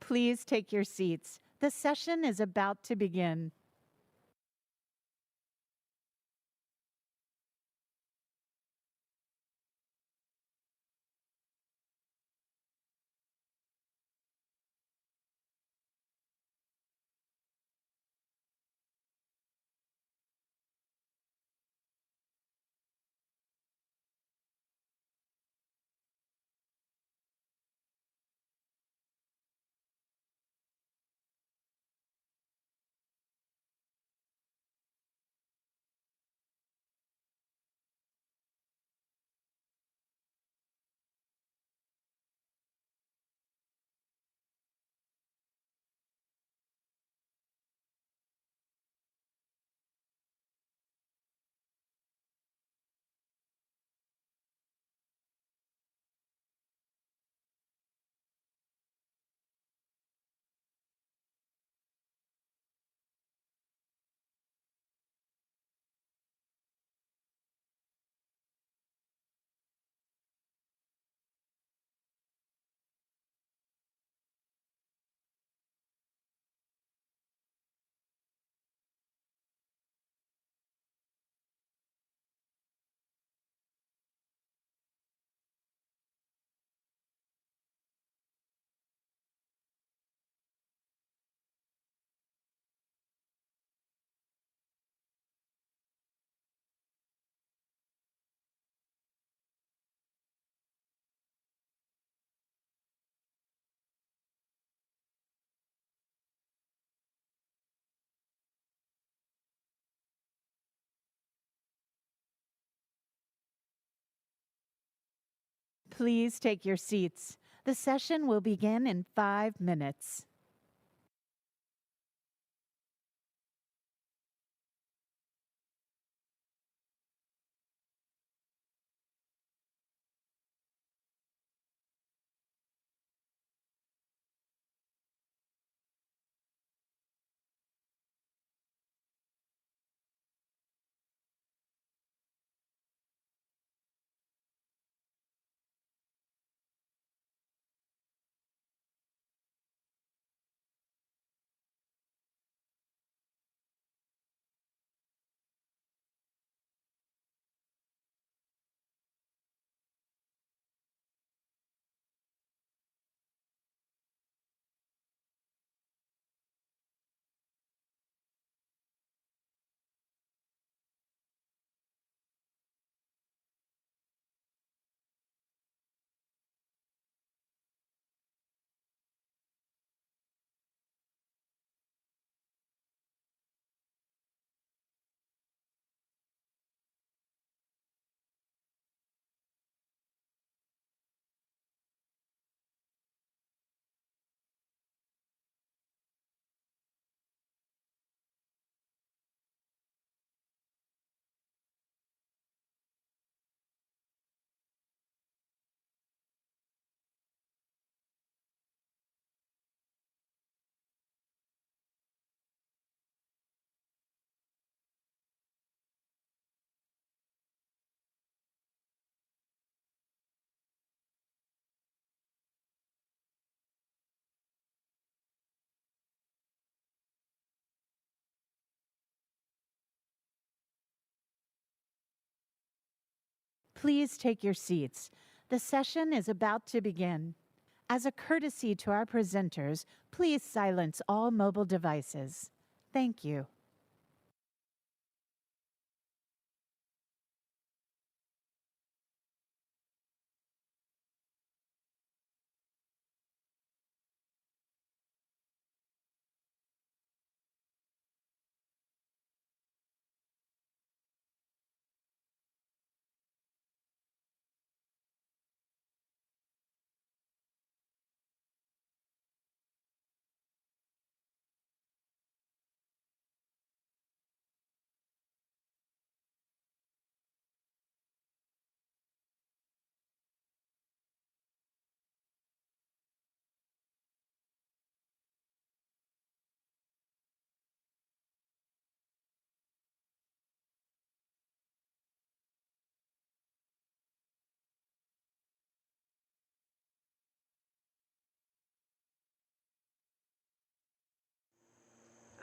Please take your seats. The session is about to begin. Please take your seats. The session will begin in 5 minutes. Please take your seats. The session is about to begin. As a courtesy to our presenters, please silence all mobile devices. Thank you.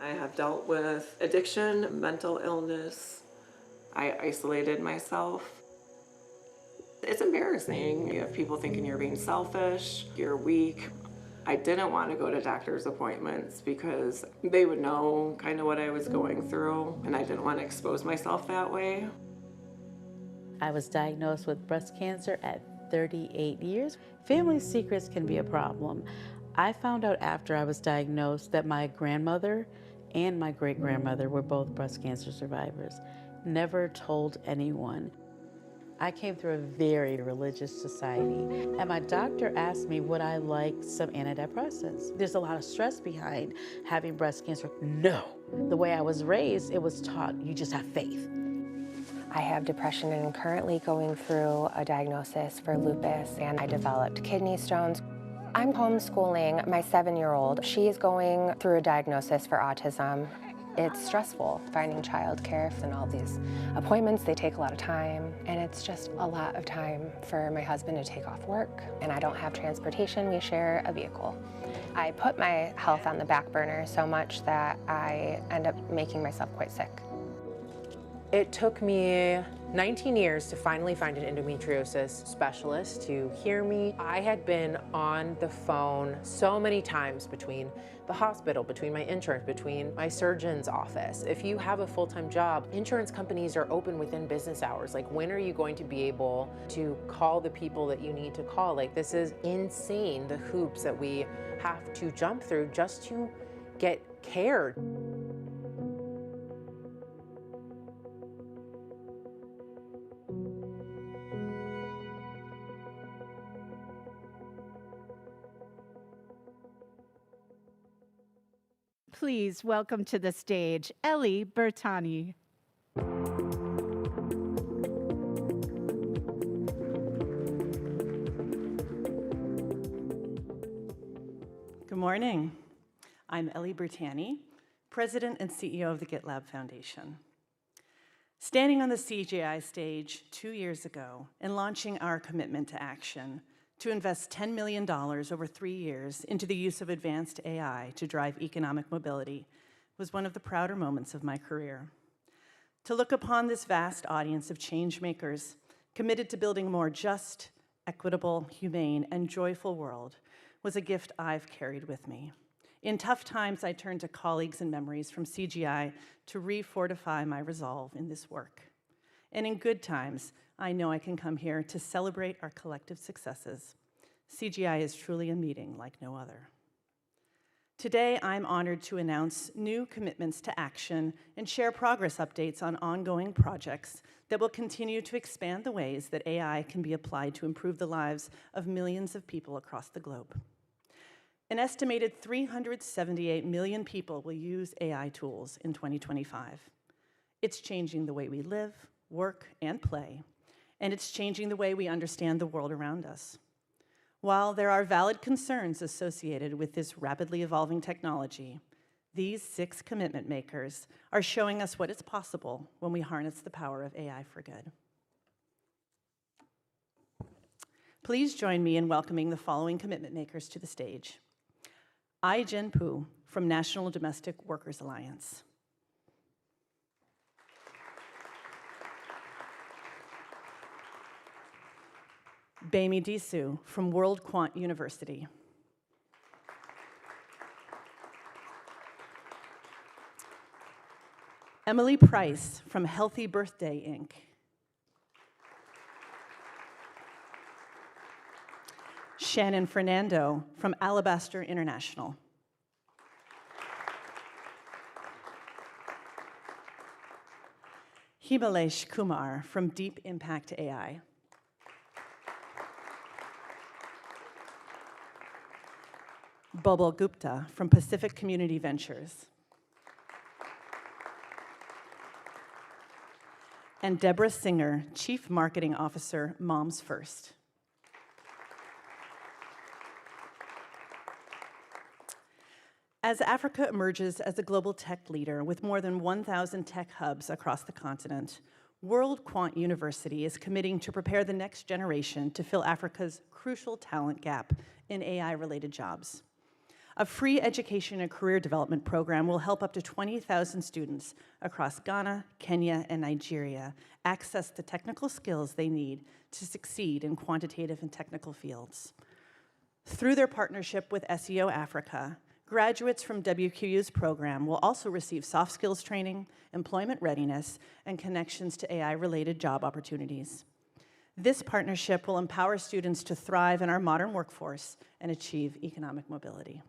I have dealt with addiction, mental illness. I isolated myself. It's embarrassing. You have people thinking you're being selfish, you're weak. I didn't want to go to doctor's appointments because they would know kind of what I was going through, and I didn't want to expose myself that way. I was diagnosed with breast cancer at 38 years. Family secrets can be a problem. I found out after I was diagnosed that my grandmother and my great-grandmother were both breast cancer survivors. Never told anyone. I came through a very religious society, and my doctor asked me would I like some antidepressants. There's a lot of stress behind having breast cancer. No. The way I was raised, it was taught you just have faith. I have depression and am currently going through a diagnosis for lupus, and I developed kidney stones. I'm homeschooling my 7-year-old. She is going through a diagnosis for autism. It's stressful finding childcare and all these appointments. They take a lot of time, and it's just a lot of time for my husband to take off work, and I don't have transportation. We share a vehicle. I put my health on the back burner so much that I end up making myself quite sick. It took me 19 years to finally find an endometriosis specialist to hear me. I had been on the phone so many times between the hospital, between my insurance, between my surgeon's office. If you have a full-time job, insurance companies are open within business hours. Like, when are you going to be able to call the people that you need to call? Like, this is insane, the hoops that we have to jump through just to get care. Please welcome to the stage Ellie Bertani. Good morning. I'm Ellie Bertani, President and CEO of the GitLab Foundation. Standing on the CGI stage 2 years ago and launching our commitment to action to invest $10 million over 3 years into the use of advanced AI to drive economic mobility was one of the prouder moments of my career. To look upon this vast audience of change makers committed to building a more just, equitable, humane, and joyful world was a gift I've carried with me. In tough times, I turn to colleagues and memories from CGI to refortify my resolve in this work. And in good times, I know I can come here to celebrate our collective successes. CGI is truly a meeting like no other. Today, I'm honored to announce new commitments to action and share progress updates on ongoing projects that will continue to expand the ways that AI can be applied to improve the lives of millions of people across the globe. An estimated 378 million people will use AI tools in 2025. It's changing the way we live, work, and play, and it's changing the way we understand the world around us. While there are valid concerns associated with this rapidly evolving technology, these 6 commitment makers are showing us what is possible when we harness the power of AI for good. Please join me in welcoming the following commitment makers to the stage. Ai-jen Pu from National Domestic Workers Alliance. Baimi Disu from World Quant University. Emily Price from Healthy Birthday, Inc. Shannon Fernando from Alabaster International. Himalesh Kumar from Deep Impact AI. Bobal Gupta from Pacific Community Ventures. And Deborah Singer, Chief Marketing Officer, Moms First. As Africa emerges as a global tech leader with more than 1,000 tech hubs across the continent, World Quant University is committing to prepare the next generation to fill Africa's crucial talent gap in AI-related jobs. A free education and career development program will help up to 20,000 students across Ghana, Kenya, and Nigeria access the technical skills they need to succeed in quantitative and technical fields. Through their partnership with SEO Africa, graduates from WQU's program will also receive soft skills training, employment readiness, and connections to AI-related job opportunities. This partnership will empower students to thrive in our modern workforce and achieve economic mobility.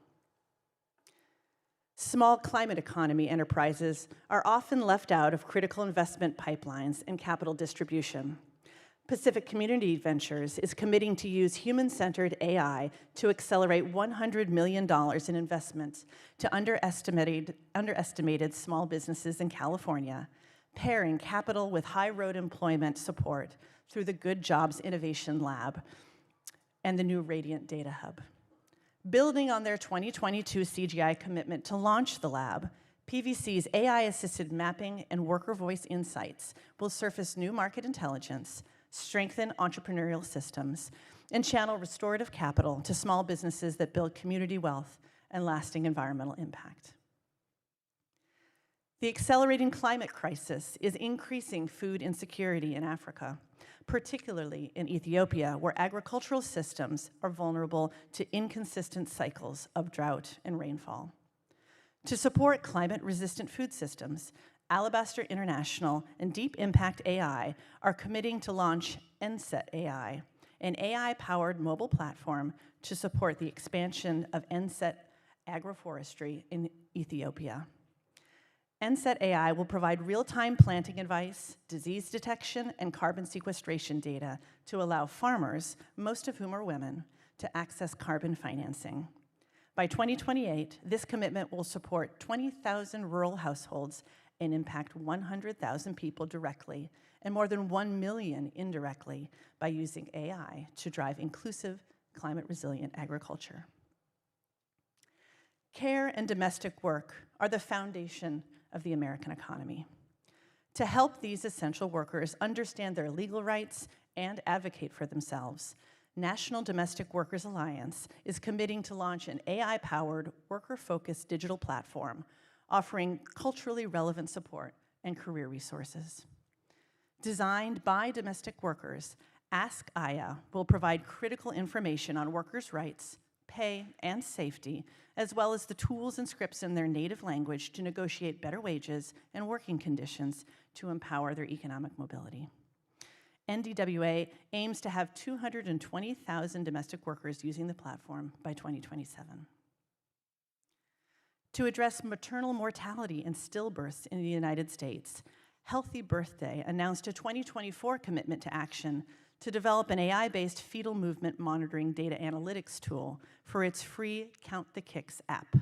Small climate economy enterprises are often left out of critical investment pipelines and capital distribution. Pacific Community Ventures is committing to use human-centered AI to accelerate $100 million in investments to underestimated small businesses in California, pairing capital with high road employment support through the Good Jobs Innovation Lab and the new Radiant Data Hub. Building on their 2022 CGI commitment to launch the lab, PVC's AI-assisted mapping and worker voice insights will surface new market intelligence, strengthen entrepreneurial systems, and channel restorative capital to small businesses that build community wealth and lasting environmental impact. The accelerating climate crisis is increasing food insecurity in Africa, particularly in Ethiopia, where agricultural systems are vulnerable to inconsistent cycles of drought and rainfall. To support climate-resistant food systems, Alabaster International and Deep Impact AI are committing to launch NSET AI, an AI-powered mobile platform to support the expansion of NSET agroforestry in Ethiopia. NSET AI will provide real-time planting advice, disease detection, and carbon sequestration data to allow farmers, most of whom are women, to access carbon financing. By 2028, this commitment will support 20,000 rural households and impact 100,000 people directly and more than 1 million indirectly by using AI to drive inclusive, climate-resilient agriculture. Care and domestic work are the foundation of the American economy. To help these essential workers understand their legal rights and advocate for themselves, National Domestic Workers Alliance is committing to launch an AI-powered, worker-focused digital platform offering culturally relevant support and career resources. Designed by domestic workers, Ask Aya will provide critical information on workers' rights, pay, and safety, as well as the tools and scripts in their native language to negotiate better wages and working conditions to empower their economic mobility. NDWA aims to have 220,000 domestic workers using the platform by 2027. To address maternal mortality and stillbirths in the United States, Healthy Birthday announced a 2024 commitment to action to develop an AI-based fetal movement monitoring data analytics tool for its free Count the Kicks app.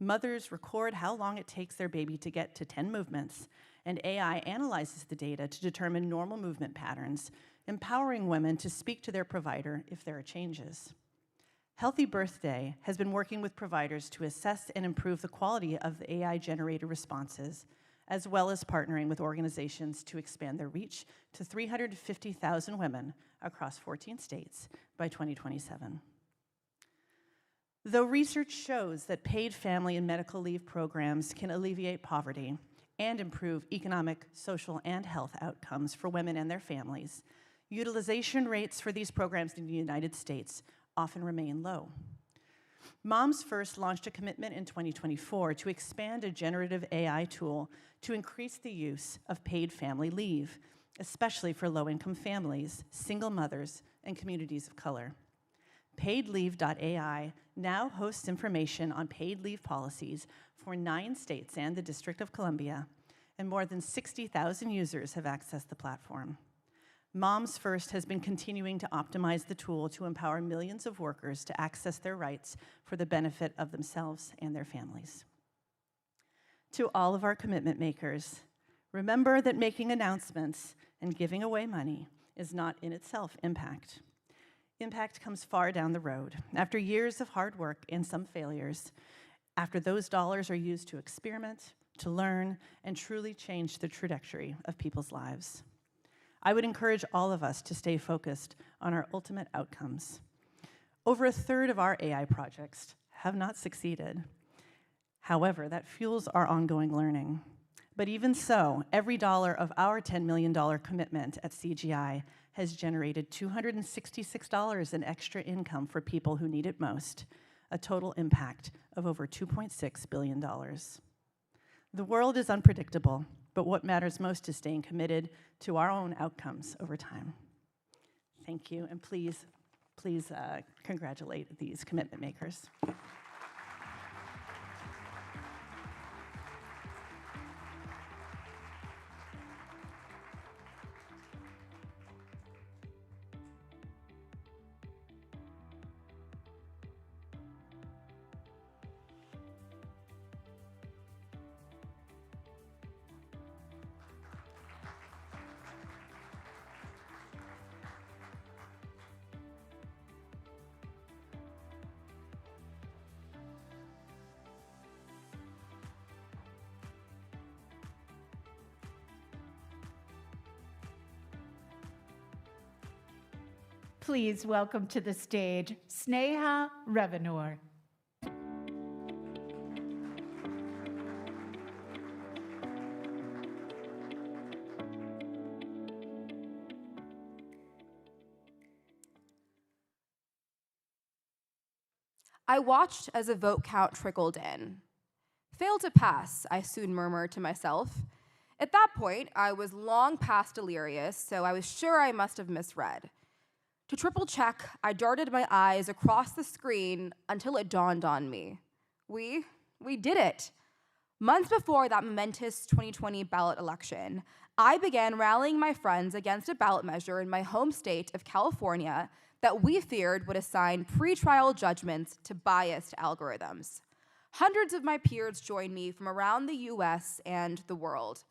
Mothers record how long it takes their baby to get to 10 movements, and AI analyzes the data to determine normal movement patterns, empowering women to speak to their provider if there are changes. Healthy Birthday has been working with providers to assess and improve the quality of the AI-generated responses, as well as partnering with organizations to expand their reach to 350,000 women across 14 states by 2027. Though research shows that paid family and medical leave programs can alleviate poverty and improve economic, social, and health outcomes for women and their families, utilization rates for these programs in the United States often remain low. Moms First launched a commitment in 2024 to expand a generative AI tool to increase the use of paid family leave, especially for low-income families, single mothers, and communities of color. PaidLeave.ai now hosts information on paid leave policies for 9 states and the District of Columbia, and more than 60,000 users have accessed the platform. Moms First has been continuing to optimize the tool to empower millions of workers to access their rights for the benefit of themselves and their families. To all of our commitment makers, remember that making announcements and giving away money is not in itself impact. Impact comes far down the road, after years of hard work and some failures, after those dollars are used to experiment, to learn, and truly change the trajectory of people's lives. I would encourage all of us to stay focused on our ultimate outcomes. Over a third of our AI projects have not succeeded. However, that fuels our ongoing learning. But even so, every dollar of our $10 million commitment at CGI has generated $266 in extra income for people who need it most, a total impact of over $2.6 billion. The world is unpredictable, but what matters most is staying committed to our own outcomes over time. Thank you, and please congratulate these commitment makers. Please welcome to the stage Sneha Revanur. I watched as a vote count trickled in. Failed to pass, I soon murmured to myself. At that point, I was long past delirious, so I was sure I must have misread. To triple check, I darted my eyes across the screen until it dawned on me. We did it. Months before that momentous 2020 ballot election, I began rallying my friends against a ballot measure in my home state of California that we feared would assign pretrial judgments to biased algorithms. Hundreds of my peers joined me from around the US and the world.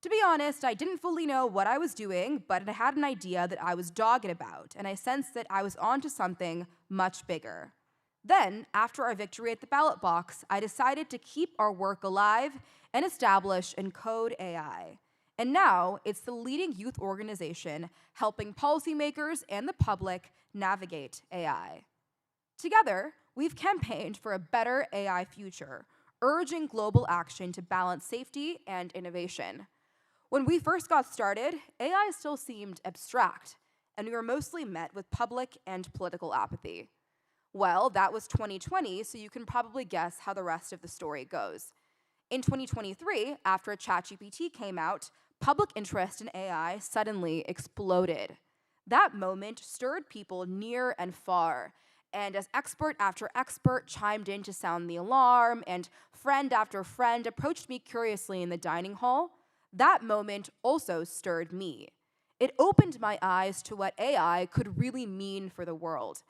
To be honest, I didn't fully know what I was doing, but I had an idea that I was dogged about, and I sensed that I was onto something much bigger. Then, after our victory at the ballot box, I decided to keep our work alive and establish Encode AI. And now, it's the leading youth organization helping policymakers and the public navigate AI. Together, we've campaigned for a better AI future, urging global action to balance safety and innovation. When we first got started, AI still seemed abstract, and we were mostly met with public and political apathy. Well, that was 2020, so you can probably guess how the rest of the story goes. In 2023, after ChatGPT came out, public interest in AI suddenly exploded. That moment stirred people near and far, and as expert after expert chimed in to sound the alarm, and friend after friend approached me curiously in the dining hall, that moment also stirred me. It opened my eyes to what AI could really mean for the world.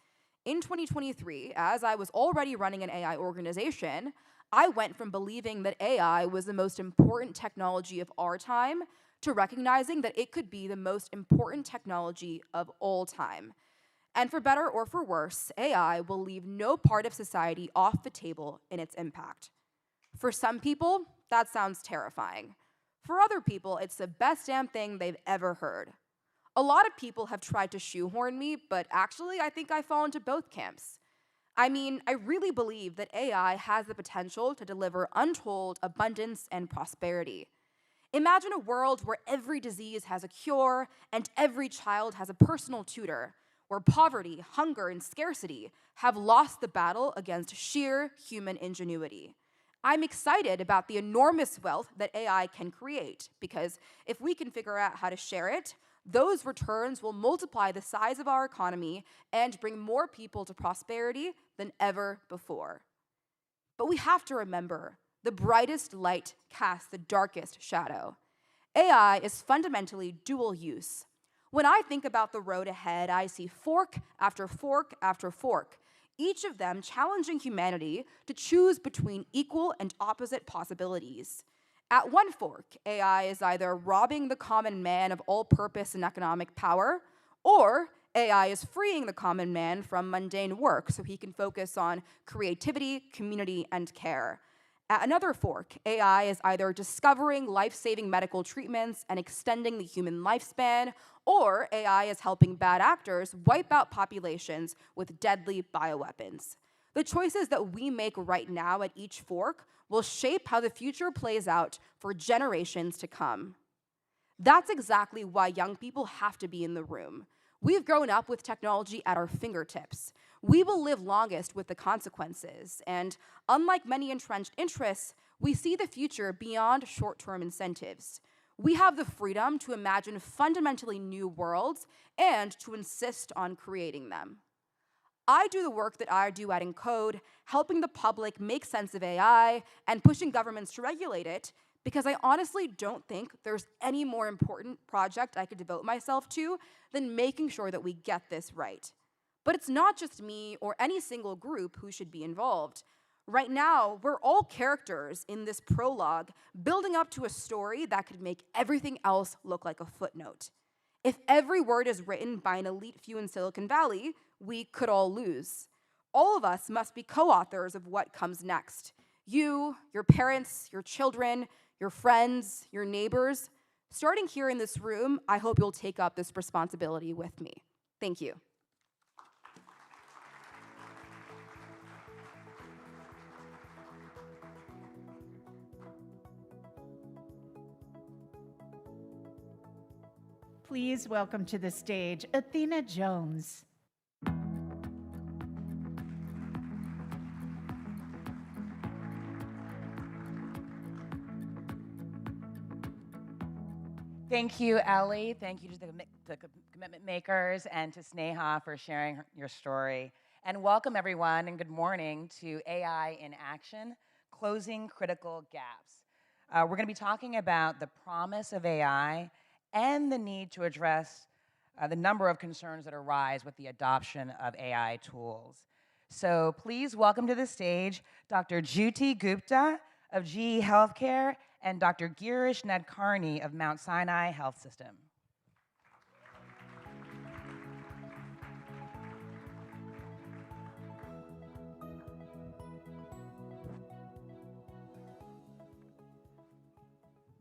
In 2023, as I was already running an AI organization, I went from believing that AI was the most important technology of our time to recognizing that it could be the most important technology of all time. And for better or for worse, AI will leave no part of society off the table in its impact. For some people, that sounds terrifying. For other people, it's the best damn thing they've ever heard. A lot of people have tried to shoehorn me, but actually, I think I fall into both camps. I mean, I really believe that AI has the potential to deliver untold abundance and prosperity. Imagine a world where every disease has a cure and every child has a personal tutor, where poverty, hunger, and scarcity have lost the battle against sheer human ingenuity. I'm excited about the enormous wealth that AI can create, because if we can figure out how to share it, those returns will multiply the size of our economy and bring more people to prosperity than ever before. But we have to remember, the brightest light casts the darkest shadow. AI is fundamentally dual use. When I think about the road ahead, I see fork after fork after fork, each of them challenging humanity to choose between equal and opposite possibilities. At one fork, AI is either robbing the common man of all purpose and economic power, or AI is freeing the common man from mundane work so he can focus on creativity, community, and care. At another fork, AI is either discovering life-saving medical treatments and extending the human lifespan, or AI is helping bad actors wipe out populations with deadly bioweapons. The choices that we make right now at each fork will shape how the future plays out for generations to come. That's exactly why young people have to be in the room. We've grown up with technology at our fingertips. We will live longest with the consequences, and unlike many entrenched interests, we see the future beyond short-term incentives. We have the freedom to imagine fundamentally new worlds and to insist on creating them. I do the work that I do at Encode, helping the public make sense of AI and pushing governments to regulate it, because I honestly don't think there's any more important project I could devote myself to than making sure that we get this right. But it's not just me or any single group who should be involved. Right now, we're all characters in this prologue, building up to a story that could make everything else look like a footnote. If every word is written by an elite few in Silicon Valley, we could all lose. All of us must be co-authors of what comes next. You, your parents, your children, your friends, your neighbors. Starting here in this room, I hope you'll take up this responsibility with me. Thank you. Please welcome to the stage Athena Jones. Thank you, Ellie. Thank you to the commitment makers and to Sneha for sharing your story. And welcome, everyone, and good morning to AI in Action, Closing Critical Gaps. We're going to be talking about the promise of AI and the need to address the number of concerns that arise with the adoption of AI tools. So please welcome to the stage Dr. Jyoti Gupta of GE Healthcare and Dr. Girish Nadkarni of Mount Sinai Health System.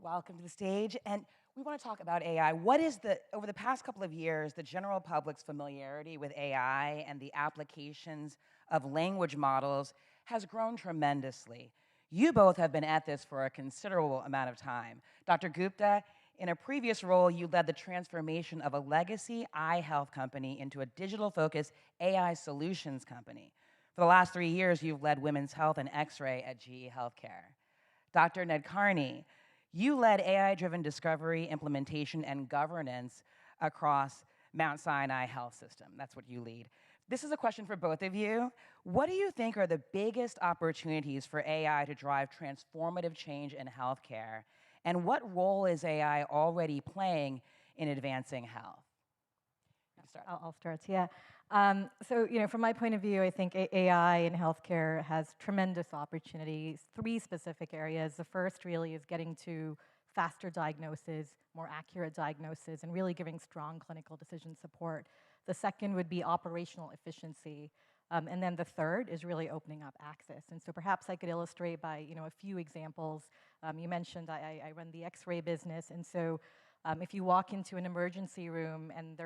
Welcome to the stage. And we want to talk about AI. Over the past couple of years, the general public's familiarity with AI and the applications of language models has grown tremendously. You both have been at this for a considerable amount of time. Dr. Gupta, in a previous role, you led the transformation of a legacy eye health company into a digital-focused AI solutions company. For the last 3 years, you've led women's health and X-ray at GE Healthcare. Dr. Nadkarni, you led AI-driven discovery, implementation, and governance across Mount Sinai Health System. That's what you lead. This is a question for both of you. What do you think are the biggest opportunities for AI to drive transformative change in healthcare? And what role is AI already playing in advancing health? I'll start, yeah. So, from my point of view, I think AI in healthcare has tremendous opportunities, 3 specific areas. The first really is getting to faster diagnosis, more accurate diagnosis, and really giving strong clinical decision support. The second would be operational efficiency. And then the third is really opening up access. And so perhaps I could illustrate by, a few examples. You mentioned I run the X-ray business, and so if you walk into an emergency room and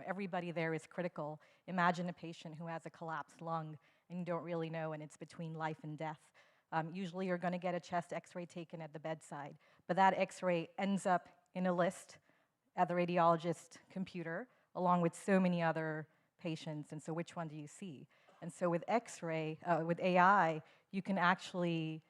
everybody there is critical, imagine a patient who has a collapsed lung and you don't really know, and it's between life and death. Usually you're going to get a chest X-ray taken at the bedside, but that X-ray ends up in a list at the radiologist computer, along with so many other patients, and so which one do you see? And so with X-ray, with AI, you can actually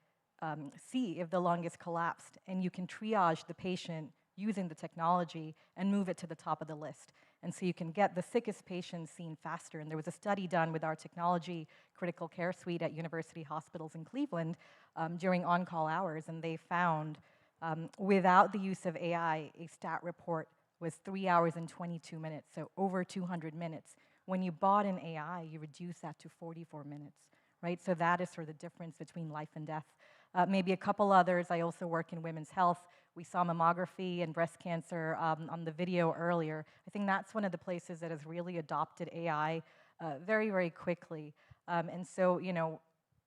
see if the lung is collapsed, and you can triage the patient using the technology and move it to the top of the list. And so you can get the sickest patients seen faster. And there was a study done with our technology critical care suite at University Hospitals in Cleveland during on-call hours, and they found without the use of AI, a stat report was 3 hours and 22 minutes, so over 200 minutes. When you bought an AI, you reduce that to 44 minutes, right? So that is sort of the difference between life and death. Maybe a couple others. I also work in women's health. We saw mammography and breast cancer on the video earlier. I think that's one of the places that has really adopted AI very, very quickly. And so,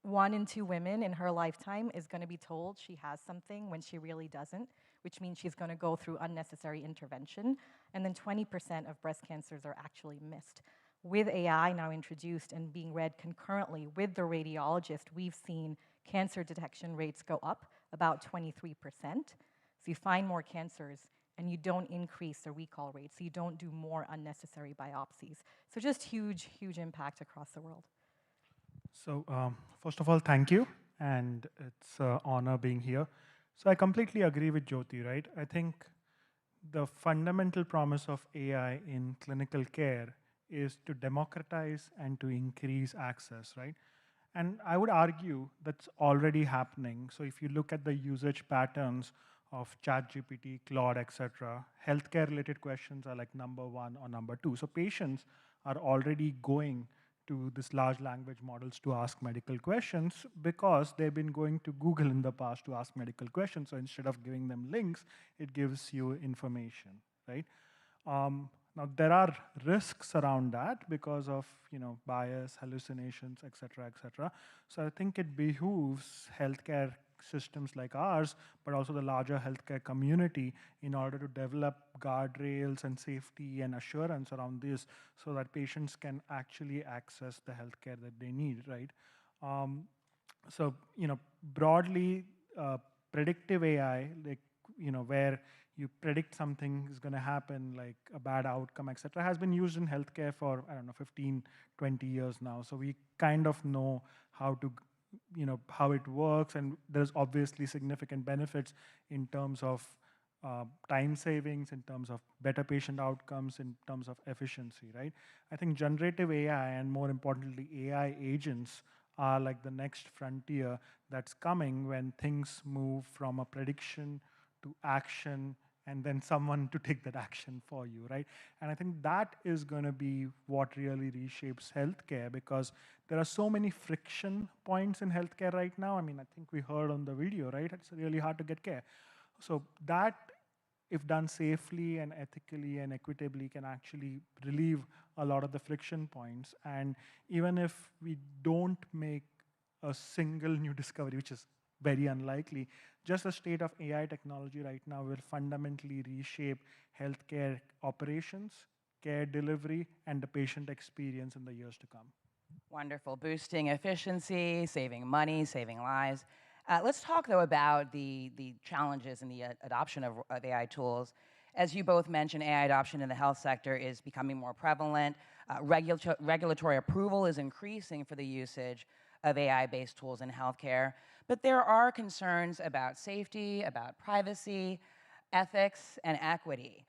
1 in 2 women in her lifetime is going to be told she has something when she really doesn't, which means she's going to go through unnecessary intervention. And then 20% of breast cancers are actually missed. With AI now introduced and being read concurrently with the radiologist, we've seen cancer detection rates go up about 23%. So you find more cancers and you don't increase the recall rate, so you don't do more unnecessary biopsies. So just huge, huge impact across the world. So first of all, thank you, and it's an honor being here. So I completely agree with Jyoti, right? I think the fundamental promise of AI in clinical care is to democratize and to increase access, right? And I would argue that's already happening. So if you look at the usage patterns of ChatGPT, Claude, etc., healthcare-related questions are like number one or number two. So patients are already going to this large language models to ask medical questions because they've been going to Google in the past to ask medical questions. So instead of giving them links, it gives you information, right? Now there are risks around that because of bias, hallucinations, etc., etc. So I think it behooves healthcare systems like ours, but also the larger healthcare community, in order to develop guardrails and safety and assurance around this, so that patients can actually access the healthcare that they need, right? So broadly, predictive AI, like where you predict something is going to happen, like a bad outcome, etc., has been used in healthcare for, I don't know, 15, 20 years now. So we kind of know how to, how it works, and there's obviously significant benefits in terms of time savings, in terms of better patient outcomes, in terms of efficiency, right? I think generative AI, and more importantly, AI agents, are like the next frontier that's coming when things move from a prediction to action, and then someone to take that action for you, right? And I think that is going to be what really reshapes healthcare, because there are so many friction points in healthcare right now. I mean, I think we heard on the video, right? It's really hard to get care. So that, if done safely and ethically and equitably, can actually relieve a lot of the friction points. And even if we don't make a single new discovery, which is very unlikely, just the state of AI technology right now will fundamentally reshape healthcare operations, care delivery, and the patient experience in the years to come. Wonderful. Boosting efficiency, saving money, saving lives. Let's talk, though, about the challenges in the adoption of AI tools. As you both mentioned, AI adoption in the health sector is becoming more prevalent. Regulatory approval is increasing for the usage of AI-based tools in healthcare. But there are concerns about safety, about privacy, ethics, and equity.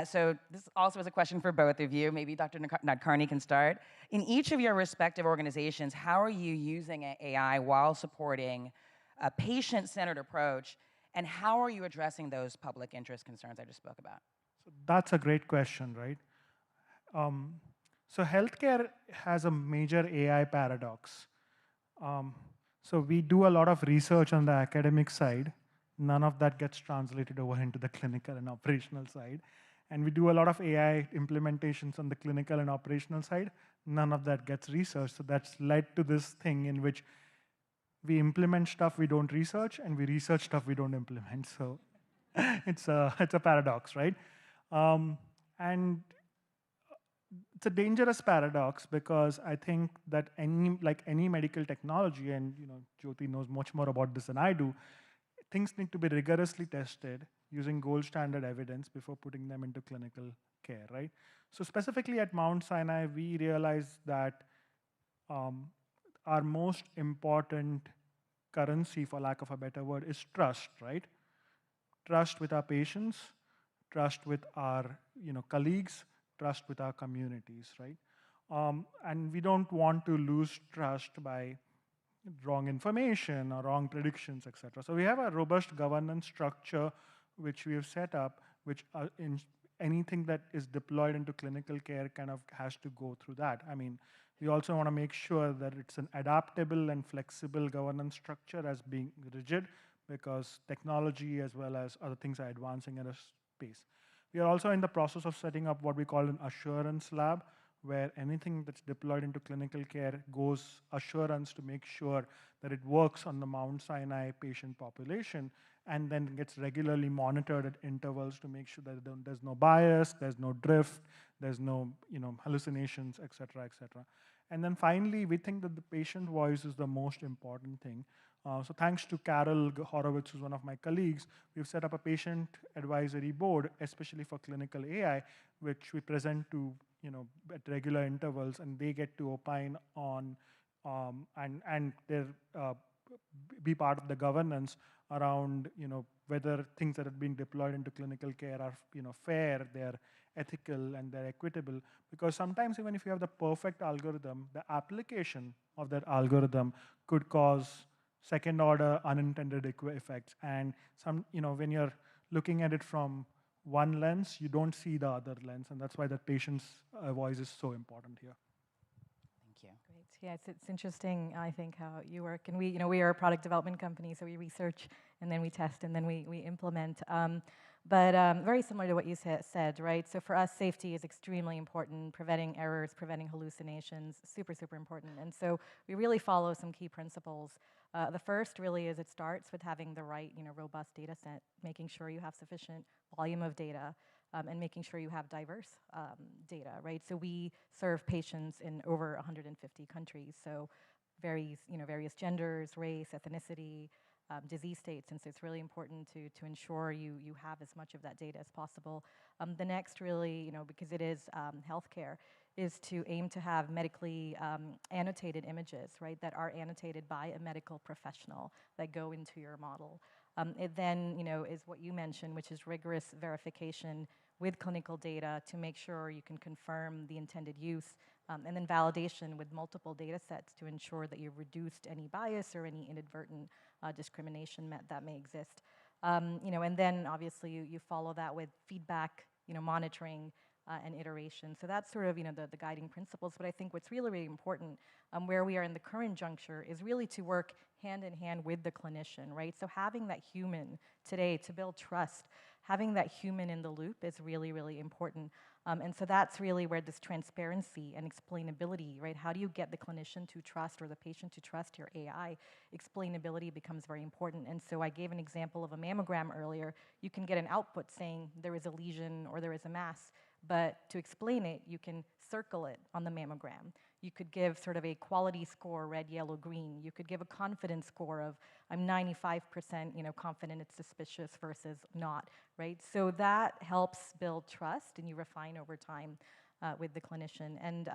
So this also is a question for both of you. Maybe Dr. Nadkarni can start. In each of your respective organizations, how are you using AI while supporting a patient-centered approach, and how are you addressing those public interest concerns I just spoke about? So that's a great question, right? So healthcare has a major AI paradox. So we do a lot of research on the academic side. None of that gets translated over into the clinical and operational side. And we do a lot of AI implementations on the clinical and operational side. None of that gets researched. So that's led to this thing in which we implement stuff we don't research, and we research stuff we don't implement. So it's a paradox, right? And it's a dangerous paradox, because I think that any medical technology, and Jyoti knows much more about this than I do, things need to be rigorously tested using gold standard evidence before putting them into clinical care, right? So specifically at Mount Sinai, we realized that our most important currency, for lack of a better word, is trust, right? Trust with our patients, trust with our colleagues, trust with our communities, right? And we don't want to lose trust by wrong information or wrong predictions, etc. So we have a robust governance structure which we have set up, which in anything that is deployed into clinical care kind of has to go through that. I mean, we also want to make sure that it's an adaptable and flexible governance structure as being rigid, because technology as well as other things are advancing at a pace. We are also in the process of setting up what we call an assurance lab, where anything that's deployed into clinical care goes assurance to make sure that it works on the Mount Sinai patient population, and then gets regularly monitored at intervals to make sure that there's no bias, there's no drift, there's no hallucinations, et cetera, et cetera. And then finally, we think that the patient voice is the most important thing. So thanks to Carol Horowitz, who's one of my colleagues, we've set up a patient advisory board, especially for clinical AI, which we present to at regular intervals, and they get to opine on and be part of the governance around whether things that are being deployed into clinical care are fair, they're ethical, and they're equitable. Because sometimes even if you have the perfect algorithm, the application of that algorithm could cause second order unintended effects. And when you're looking at it from one lens, you don't see the other lens, and that's why the patient's voice is so important here. Thank you. Great. Yeah, it's interesting, I think, how you work. And we are a product development company, so we research, and then we test, and then we implement. But very similar to what you said, right? So for us, safety is extremely important. Preventing errors, preventing hallucinations, super, super important. And so we really follow some key principles. The first really is it starts with having the right, robust data set, making sure you have sufficient volume of data, and making sure you have diverse data, right? So we serve patients in over 150 countries, so various genders, race, ethnicity, disease states, and so it's really important to ensure you have as much of that data as possible. The next really, because it is healthcare, is to aim to have medically annotated images, right, that are annotated by a medical professional that go into your model. It then, is what you mentioned, which is rigorous verification with clinical data to make sure you can confirm the intended use, and then validation with multiple data sets to ensure that you've reduced any bias or any inadvertent discrimination that may exist. And then obviously you follow that with feedback, monitoring, and iteration. So that's sort of the guiding principles. But I think what's really, really important where we are in the current juncture is really to work hand in hand with the clinician, right? So having that human today to build trust, having that human in the loop is really, really important. And so that's really where this transparency and explainability, right? How do you get the clinician to trust or the patient to trust your AI? Explainability becomes very important. And so I gave an example of a mammogram earlier. You can get an output saying there is a lesion or there is a mass, but to explain it, you can circle it on the mammogram. You could give sort of a quality score, red, yellow, green. You could give a confidence score of, I'm 95% confident it's suspicious versus not, right? So that helps build trust, and you refine over time with the clinician. And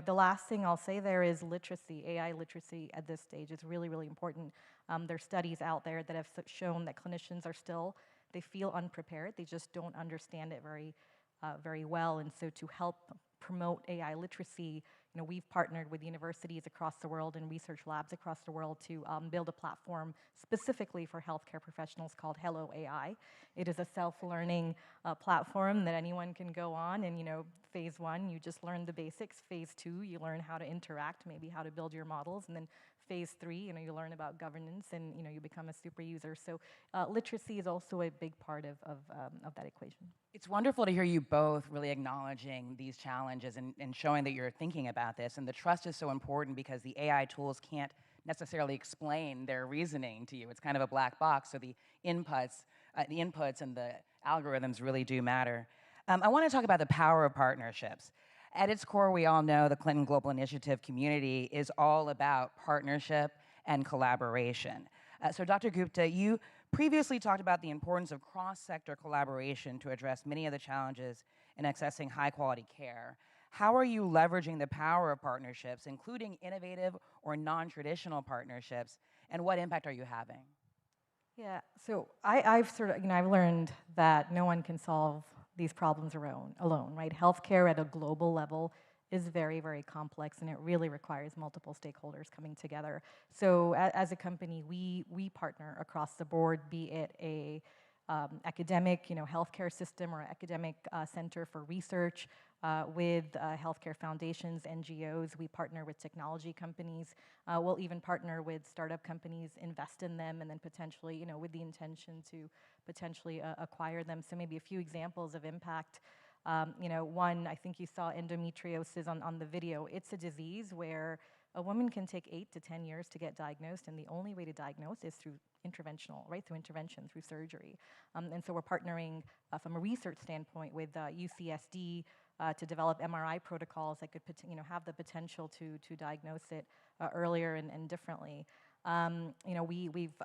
the last thing I'll say there is literacy. AI literacy at this stage is really, really important. There are studies out there that have shown that clinicians are still, they feel unprepared. They just don't understand it very well. And so to help promote AI literacy, we've partnered with universities across the world and research labs across the world to build a platform specifically for healthcare professionals called Hello AI. It is a self-learning platform that anyone can go on, and phase 1, you just learn the basics. Phase 2, you learn how to interact, maybe how to build your models, and then phase 3, you learn about governance, and you become a super user. So literacy is also a big part of that equation. It's wonderful to hear you both really acknowledging these challenges and showing that you're thinking about this. And the trust is so important because the AI tools can't necessarily explain their reasoning to you. It's kind of a black box, so the inputs and the algorithms really do matter. I want to talk about the power of partnerships. At its core, we all know the Clinton Global Initiative community is all about partnership and collaboration. So Dr. Gupta, you previously talked about the importance of cross-sector collaboration to address many of the challenges in accessing high-quality care. How are you leveraging the power of partnerships, including innovative or non-traditional partnerships, and what impact are you having? Yeah, so I've I've learned that no one can solve these problems alone, right? Healthcare at a global level is very, very complex, and it really requires multiple stakeholders coming together. So as a company, we partner across the board, be it a academic, healthcare system or academic center for research, with healthcare foundations, NGOs. We partner with technology companies. We'll even partner with startup companies, invest in them, and then potentially, with the intention to potentially acquire them. So maybe a few examples of impact. One, I think you saw endometriosis on the video. It's a disease where a woman can take 8 to 10 years to get diagnosed, and the only way to diagnose is through interventional, right? Through intervention, through surgery. And so we're partnering from a research standpoint with UCSD to develop MRI protocols that could have the potential to diagnose it earlier and differently. We've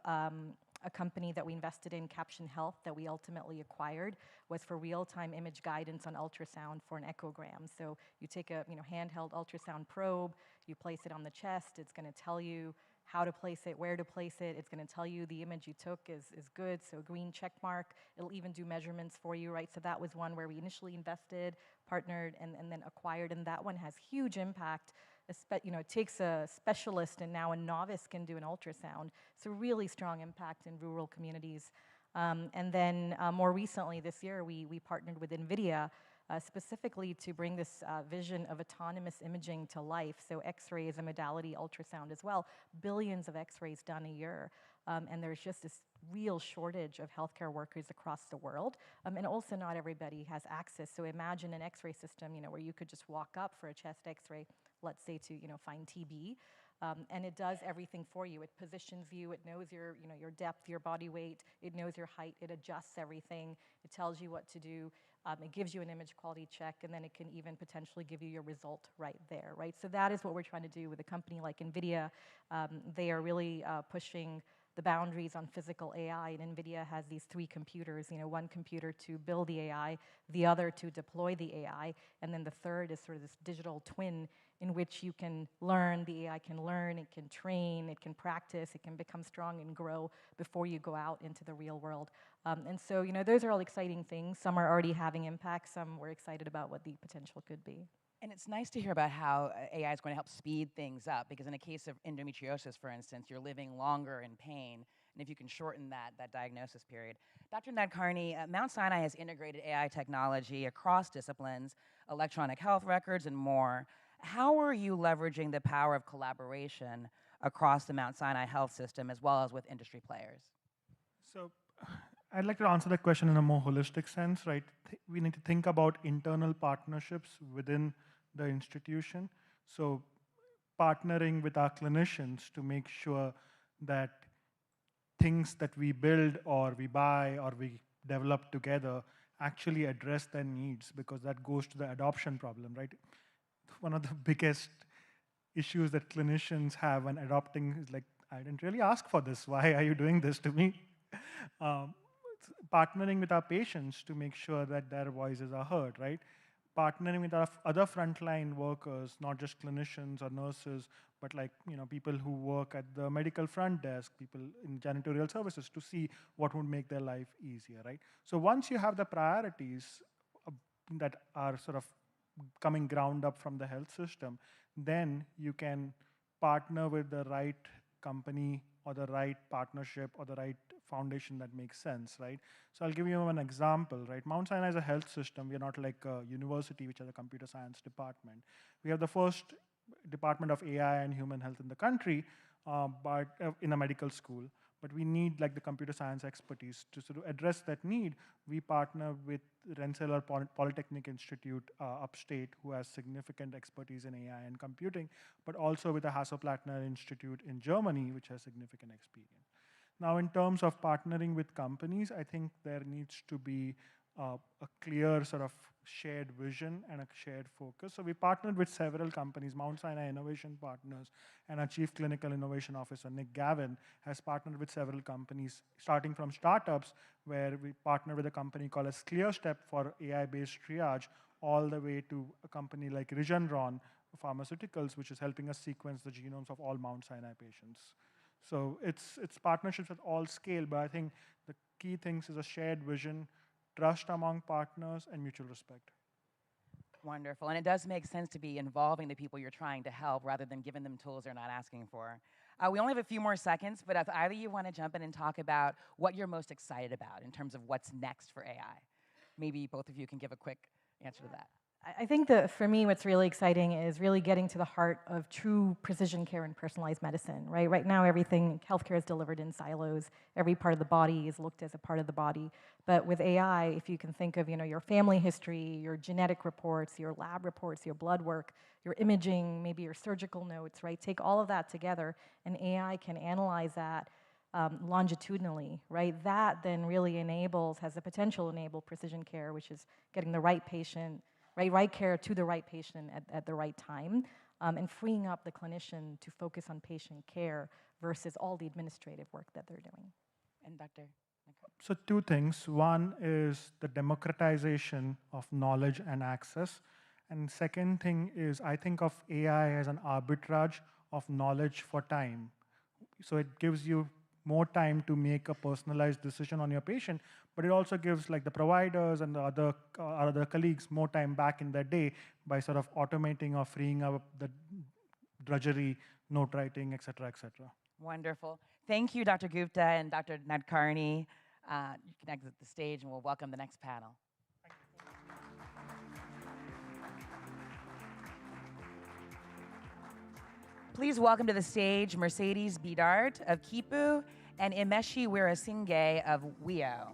a company that we invested in, Caption Health, that we ultimately acquired, was for real-time image guidance on ultrasound for an echogram. So you take a handheld ultrasound probe, you place it on the chest, it's going to tell you how to place it, where to place it. It's going to tell you the image you took is good, so green check mark. It'll even do measurements for you, right? So that was one where we initially invested, partnered, and then acquired, and that one has huge impact. It takes a specialist, and now a novice can do an ultrasound. So really strong impact in rural communities. And then more recently this year, we partnered with NVIDIA specifically to bring this vision of autonomous imaging to life. So X-ray is a modality, ultrasound as well. Billions of X-rays done a year. And there's just this real shortage of healthcare workers across the world. And also not everybody has access. So imagine an X-ray system, where you could just walk up for a chest X-ray, let's say to, find TB. And it does everything for you. It positions you, it knows your depth, your body weight, it knows your height, it adjusts everything, it tells you what to do, it gives you an image quality check, and then it can even potentially give you your result right there, right? So that is what we're trying to do with a company like NVIDIA. They are really pushing the boundaries on physical AI, and NVIDIA has these 3 computers, one computer to build the AI, the other to deploy the AI, and then the third is sort of this digital twin in which you can learn, the AI can learn, it can train, it can practice, it can become strong and grow before you go out into the real world. And so, those are all exciting things. Some are already having impact, some we're excited about what the potential could be. And it's nice to hear about how AI is going to help speed things up, because in a case of endometriosis, for instance, you're living longer in pain, and if you can shorten that diagnosis period. Dr. Nadkarni, Mount Sinai has integrated AI technology across disciplines, electronic health records, and more. How are you leveraging the power of collaboration across the Mount Sinai health system as well as with industry players? So I'd like to answer that question in a more holistic sense, right? We need to think about internal partnerships within the institution. So partnering with our clinicians to make sure that things that we build or we buy or we develop together actually address their needs, because that goes to the adoption problem, right? One of the biggest issues that clinicians have when adopting is like, I didn't really ask for this. Why are you doing this to me? Partnering with our patients to make sure that their voices are heard, right? Partnering with our other frontline workers, not just clinicians or nurses, but like people who work at the medical front desk, people in janitorial services, to see what would make their life easier, right? So once you have the priorities that are sort of coming ground up from the health system, then you can partner with the right company or the right partnership or the right foundation that makes sense, right? So I'll give you an example, right? Mount Sinai is a health system. We're not like a university which has a computer science department. We have the first department of AI and human health in the country, but in a medical school. But we need like the computer science expertise to sort of address that need. We partner with Rensselaer Polytechnic Institute upstate, who has significant expertise in AI and computing, but also with the Hasso-Plattner Institute in Germany, which has significant experience. Now, in terms of partnering with companies, I think there needs to be a clear sort of shared vision and a shared focus. So we partnered with several companies, Mount Sinai Innovation Partners, and our Chief Clinical Innovation Officer, Nick Gavin, has partnered with several companies, starting from startups, where we partner with a company called as ClearStep for AI-based triage, all the way to a company like Regeneron Pharmaceuticals, which is helping us sequence the genomes of all Mount Sinai patients. So it's partnerships at all scale, but I think the key things is a shared vision, trust among partners, and mutual respect. Wonderful. And it does make sense to be involving the people you're trying to help rather than giving them tools they're not asking for. We only have a few more seconds, but if either you want to jump in and talk about what you're most excited about in terms of what's next for AI, maybe both of you can give a quick answer to that. I think that for me, what's really exciting is really getting to the heart of true precision care and personalized medicine, right? Right now, everything, healthcare is delivered in silos. Every part of the body is looked as a part of the body. But with AI, if you can think of, your family history, your genetic reports, your lab reports, your blood work, your imaging, maybe your surgical notes, right? Take all of that together, and AI can analyze that longitudinally, right? That then really has the potential to enable precision care, which is getting the right patient, right care to the right patient at the right time, and freeing up the clinician to focus on patient care versus all the administrative work that they're doing. And Dr. So two things. One is the democratization of knowledge and access. And second thing is I think of AI as an arbitrage of knowledge for time. So it gives you more time to make a personalized decision on your patient, but it also gives like the providers and the other colleagues more time back in their day by sort of automating or freeing up the drudgery, note writing, et cetera, et cetera. Wonderful. Thank you, Dr. Gupta and Dr. Nadkarni. You can exit the stage and we'll welcome the next panel. Please welcome to the stage Mercedes Bidart of Kipu and Imeshi Wirasinge of WIO.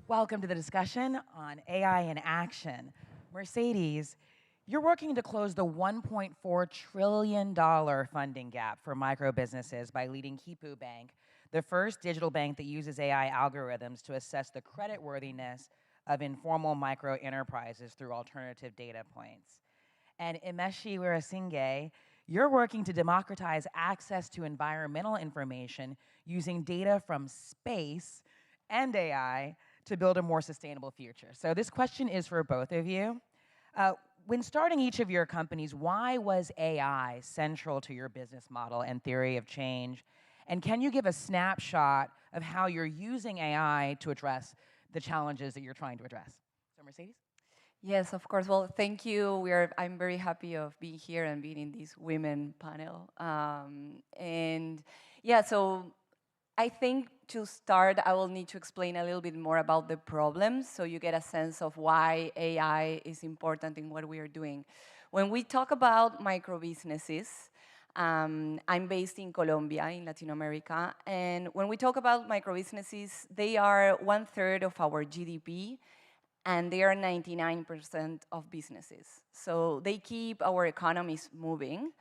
Welcome to the discussion on AI in action. Mercedes, you're working to close the $1.4 trillion funding gap for micro businesses by leading Kipu Bank, the first digital bank that uses AI algorithms to assess the creditworthiness of informal micro enterprises through alternative data points. And Imeshi Wirasinge, you're working to democratize access to environmental information using data from space and AI to build a more sustainable future. So this question is for both of you. When starting each of your companies, why was AI central to your business model and theory of change? And can you give a snapshot of how you're using AI to address the challenges that you're trying to address? So Mercedes? Yes, of course. Well, thank you. I'm very happy of being here and being in this women panel. And yeah, so I think to start, I will need to explain a little bit more about the problems so you get a sense of why AI is important in what we are doing. When we talk about micro businesses, I'm based in Colombia, in Latin America, and when we talk about micro businesses, they are 1/3 of our GDP, and they are 99% of businesses. So they keep our economies moving.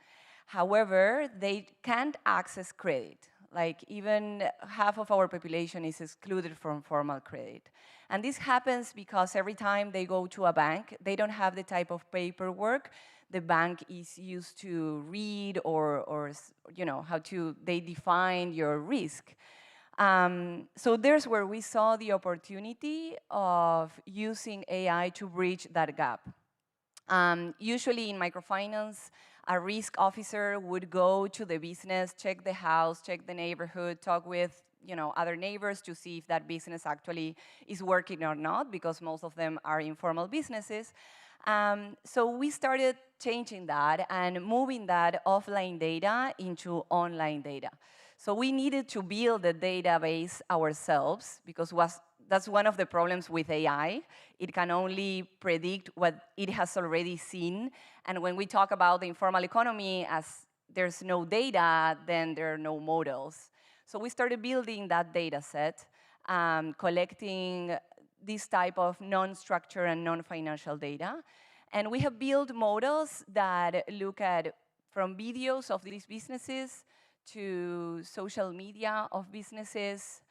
However, they can't access credit. Like even half of our population is excluded from formal credit. And this happens because every time they go to a bank, they don't have the type of paperwork the bank is used to read or how they define your risk. So there's where we saw the opportunity of using AI to bridge that gap. Usually in microfinance, a risk officer would go to the business, check the house, check the neighborhood, talk with other neighbors to see if that business actually is working or not, because most of them are informal businesses. So we started changing that and moving that offline data into online data. So we needed to build the database ourselves because that's one of the problems with AI. It can only predict what it has already seen. And when we talk about the informal economy, as there's no data, then there are no models. So we started building that data set, collecting this type of non-structured and non-financial data. And we have built models that look at from videos of these businesses to social media of businesses.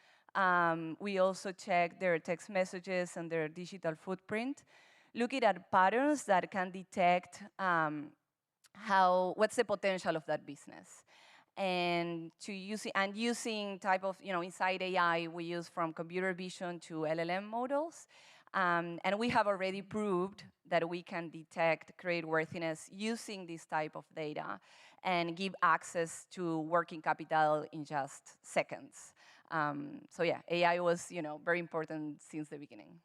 We also check their text messages and their digital footprint, looking at patterns that can detect what's the potential of that business. And using type of, inside AI, we use from computer vision to LLM models. And we have already proved that we can detect creditworthiness using this type of data and give access to working capital in just seconds. So yeah, AI was very important since the beginning.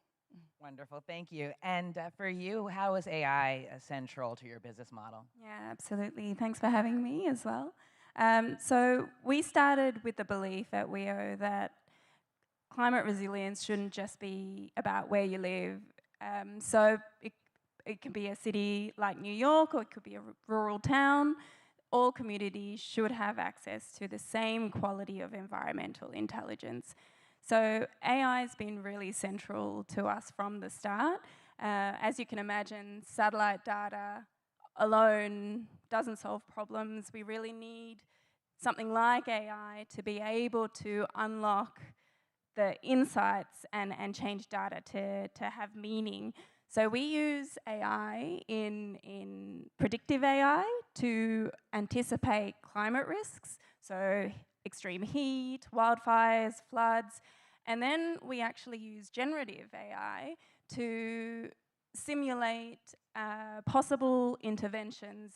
Wonderful, thank you. And for you, how is AI central to your business model? Yeah, absolutely. Thanks for having me as well. So we started with the belief at WEO that climate resilience shouldn't just be about where you live. So it can be a city like New York, or it could be a rural town. All communities should have access to the same quality of environmental intelligence. So AI has been really central to us from the start. As you can imagine, satellite data alone doesn't solve problems. We really need something like AI to be able to unlock the insights and change data to have meaning. So we use AI in predictive AI to anticipate climate risks, so extreme heat, wildfires, floods, and then we actually use generative AI to simulate possible interventions.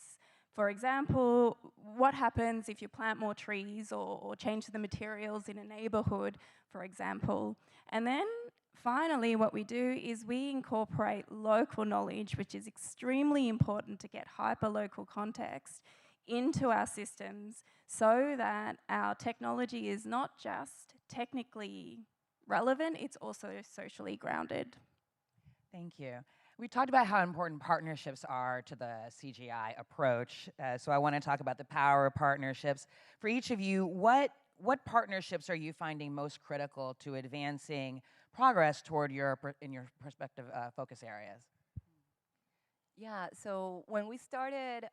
For example, what happens if you plant more trees or change the materials in a neighborhood, for example. And then finally, what we do is we incorporate local knowledge, which is extremely important to get hyper-local context into our systems so that our technology is not just technically relevant, it's also socially grounded. Thank you. We talked about how important partnerships are to the CGI approach. So I want to talk about the power of partnerships. For each of you, what partnerships are you finding most critical to advancing progress toward your prospective focus areas? Yeah, so when we started,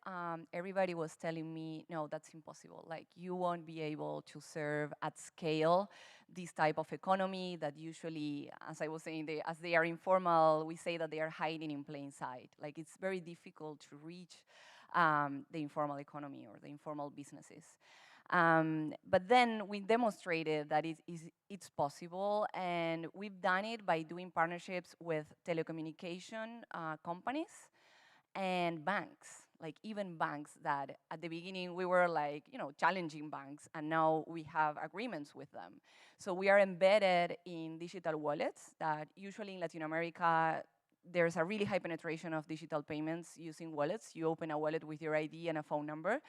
everybody was telling me, no, that's impossible. Like, you won't be able to serve at scale this type of economy that usually, as I was saying, as they are informal, we say that they are hiding in plain sight. Like, it's very difficult to reach the informal economy or the informal businesses. But then we demonstrated that it's possible, and we've done it by doing partnerships with telecommunication companies and banks, like even banks that at the beginning we were like, challenging banks, and now we have agreements with them. So we are embedded in digital wallets that usually in Latin America, there's a really high penetration of digital payments using wallets. You open a wallet with your ID and a phone number.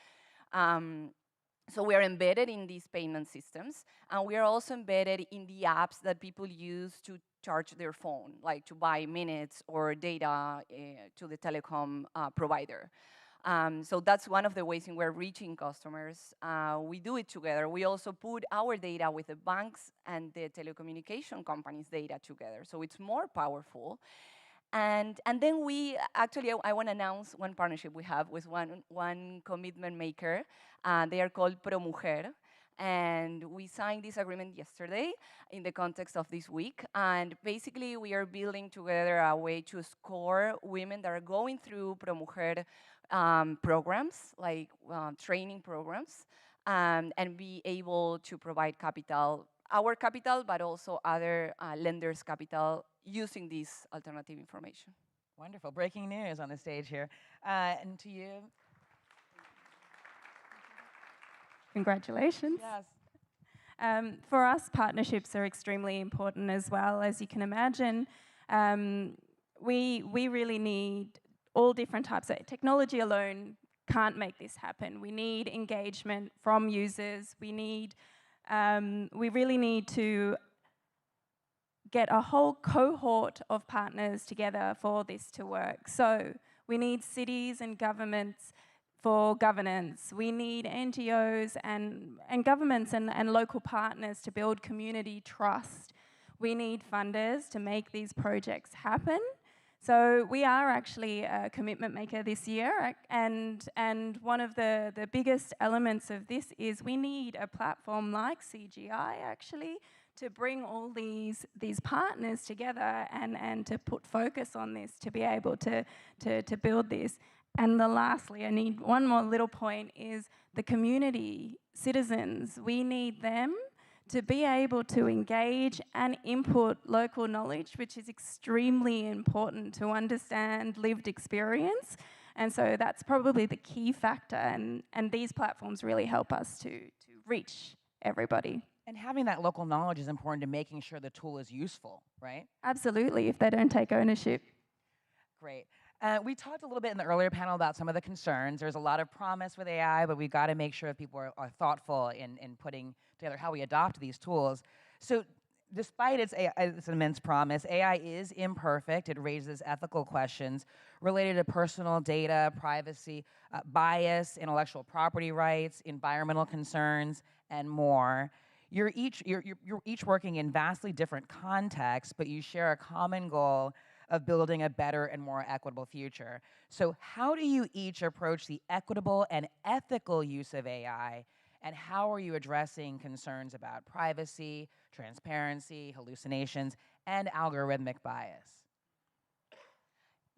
So we are embedded in these payment systems, and we are also embedded in the apps that people use to charge their phone, like to buy minutes or data to the telecom provider. So that's one of the ways in we're reaching customers. We do it together. We also put our data with the banks and the telecommunication companies' data together, so it's more powerful. And then we actually, I want to announce one partnership we have with one commitment maker. They are called ProMujer. And we signed this agreement yesterday in the context of this week. And basically, we are building together a way to score women that are going through ProMujer programs, like training programs, and be able to provide capital, our capital, but also other lenders' capital using this alternative information. Wonderful. Breaking news on the stage here. And to you. Congratulations. Yes. For us, partnerships are extremely important as well. As you can imagine, we really need all different types of technology alone can't make this happen. We need engagement from users. We really need to get a whole cohort of partners together for this to work. So we need cities and governments for governance. We need NGOs and governments and local partners to build community trust. We need funders to make these projects happen. So we are actually a commitment maker this year, and one of the biggest elements of this is we need a platform like CGI actually to bring all these partners together and to put focus on this, to be able to build this. And lastly, I need one more little point, is the community, citizens. We need them to be able to engage and input local knowledge, which is extremely important to understand lived experience. And so that's probably the key factor, and these platforms really help us to reach everybody. And having that local knowledge is important to making sure the tool is useful, right? Absolutely, if they don't take ownership. Great. We talked a little bit in the earlier panel about some of the concerns. There's a lot of promise with AI, but we've got to make sure that people are thoughtful in putting together how we adopt these tools. So despite its immense promise, AI is imperfect. It raises ethical questions related to personal data, privacy, bias, intellectual property rights, environmental concerns, and more. You're each working in vastly different contexts, but you share a common goal of building a better and more equitable future. So how do you each approach the equitable and ethical use of AI, and how are you addressing concerns about privacy, transparency, hallucinations, and algorithmic bias?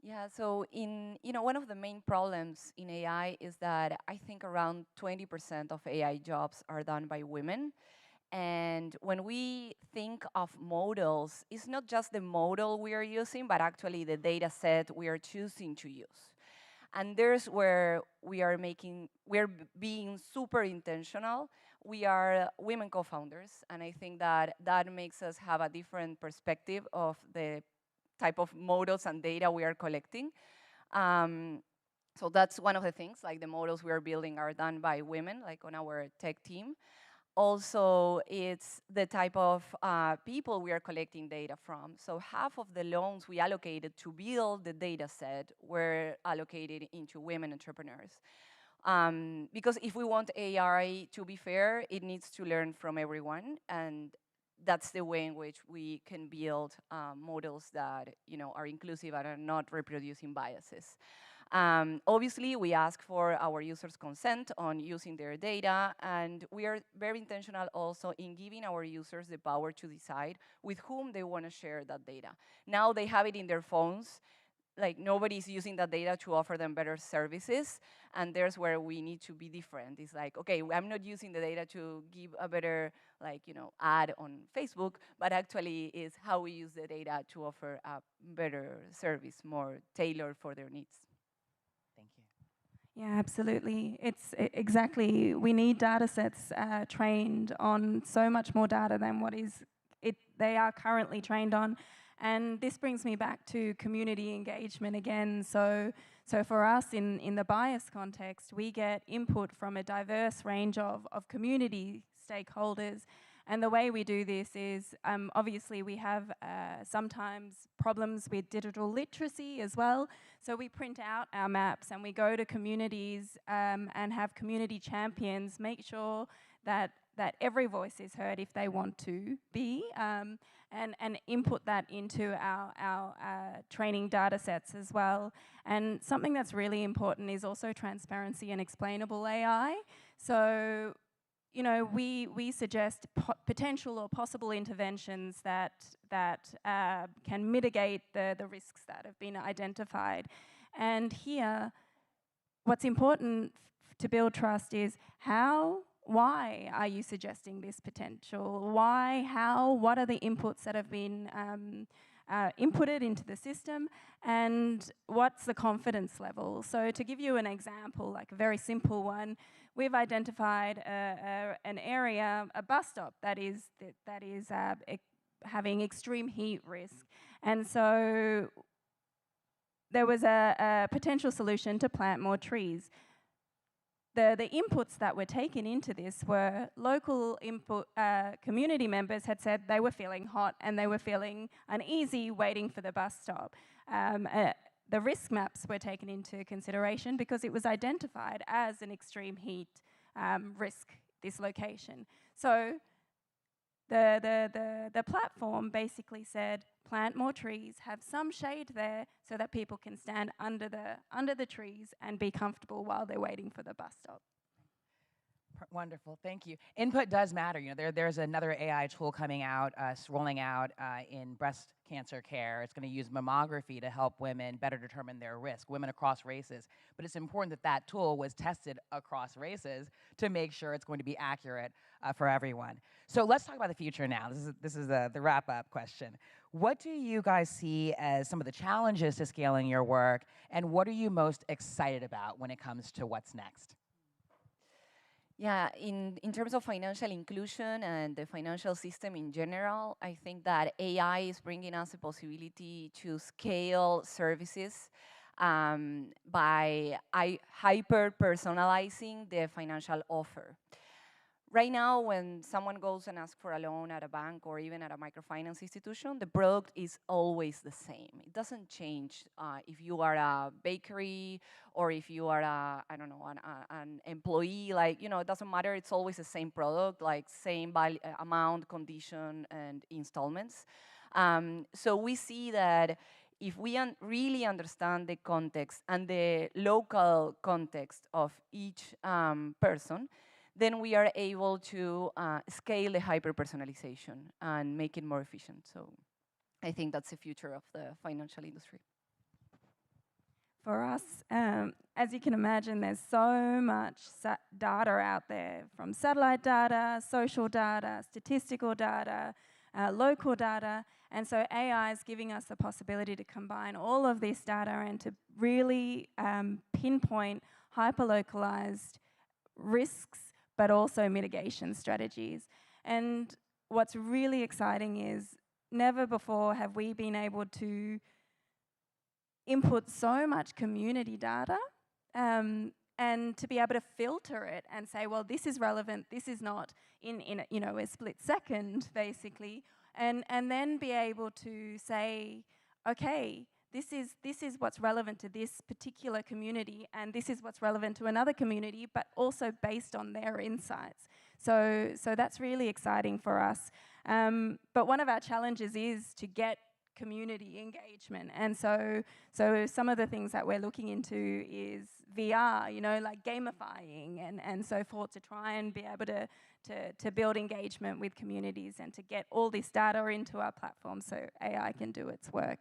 Yeah, so one of the main problems in AI is that I think around 20% of AI jobs are done by women. And when we think of models, it's not just the model we are using, but actually the data set we are choosing to use. And there's where we're being super intentional. We are women co-founders, and I think that makes us have a different perspective of the type of models and data we are collecting. So that's one of the things, like the models we are building are done by women, like on our tech team. Also, it's the type of people we are collecting data from. So half of the loans we allocated to build the data set were allocated into women entrepreneurs. Because if we want AI to be fair, it needs to learn from everyone, and that's the way in which we can build models that are inclusive and are not reproducing biases. Obviously, we ask for our users' consent on using their data, and we are very intentional also in giving our users the power to decide with whom they want to share that data. Now they have it in their phones. Like, nobody's using that data to offer them better services, and there's where we need to be different. It's like, okay, I'm not using the data to give a better, ad on Facebook, but actually is how we use the data to offer a better service, more tailored for their needs. Thank you. Yeah, absolutely. It's exactly, we need data sets trained on so much more data than what they are currently trained on. And this brings me back to community engagement again. So for us in the bias context, we get input from a diverse range of community stakeholders. And the way we do this is, obviously we have sometimes problems with digital literacy as well. So we print out our maps and we go to communities and have community champions make sure that every voice is heard if they want to be, and input that into our training data sets as well. And something that's really important is also transparency and explainable AI. So we suggest potential or possible interventions that can mitigate the risks that have been identified. And here, what's important to build trust is why are you suggesting this potential? Why, how, what are the inputs that have been inputted into the system, and what's the confidence level? So to give you an example, like a very simple one, we've identified an area, a bus stop that is having extreme heat risk. And so there was a potential solution to plant more trees. The inputs that were taken into this were local community members had said they were feeling hot and they were feeling uneasy waiting for the bus stop. The risk maps were taken into consideration because it was identified as an extreme heat risk, this location. So the platform basically said, plant more trees, have some shade there so that people can stand under the trees and be comfortable while they're waiting for the bus stop. Wonderful, thank you. Input does matter. There's another AI tool coming out, rolling out in breast cancer care. It's going to use mammography to help women better determine their risk, women across races. But it's important that that tool was tested across races to make sure it's going to be accurate for everyone. So let's talk about the future now. This is the wrap-up question. What do you guys see as some of the challenges to scaling your work, and what are you most excited about when it comes to what's next? Yeah, in terms of financial inclusion and the financial system in general, I think that AI is bringing us a possibility to scale services by hyper-personalizing the financial offer. Right now, when someone goes and asks for a loan at a bank or even at a microfinance institution, the product is always the same. It doesn't change if you are a bakery or if you are a, I don't know, an employee. Like, you know, it doesn't matter. It's always the same product, like same amount, condition, and installments. So we see that if we really understand the context and the local context of each person, then we are able to scale the hyper-personalization and make it more efficient. So I think that's the future of the financial industry. For us, as you can imagine, there's so much data out there, from satellite data, social data, statistical data, local data, and so AI is giving us the possibility to combine all of this data and to really pinpoint hyper-localized risks, but also mitigation strategies. And what's really exciting is never before have we been able to input so much community data and to be able to filter it and say, well, this is relevant, this is not, in you know, a split second, basically, and then be able to say, okay, this is what's relevant to this particular community, and this is what's relevant to another community, but also based on their insights. So that's really exciting for us. But one of our challenges is to get community engagement, and so some of the things that we're looking into is VR, you know, like gamifying and so forth, to try and be able to build engagement with communities and to get all this data into our platform so AI can do its work.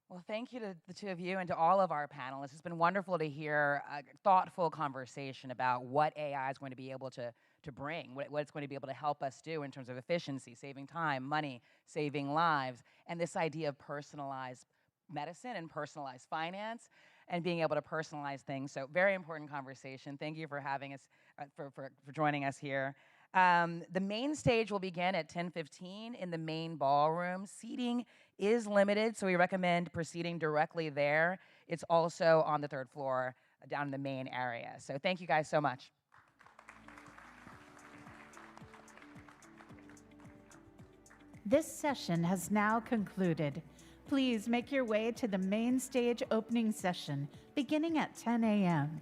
Well, thank you to the two of you and to all of our panelists. It's been wonderful to hear a thoughtful conversation about what AI is going to be able to bring, what it's going to be able to help us do in terms of efficiency, saving time, money, saving lives, and this idea of personalized medicine and personalized finance and being able to personalize things. So very important conversation. Thank you for having us, for joining us here. The main stage will begin at 10:15 in the main ballroom. Seating is limited, so we recommend proceeding directly there. It's also on the third floor down in the main area. So thank you guys so much. This session has now concluded. Please make your way to the main stage opening session beginning at 10 a.m.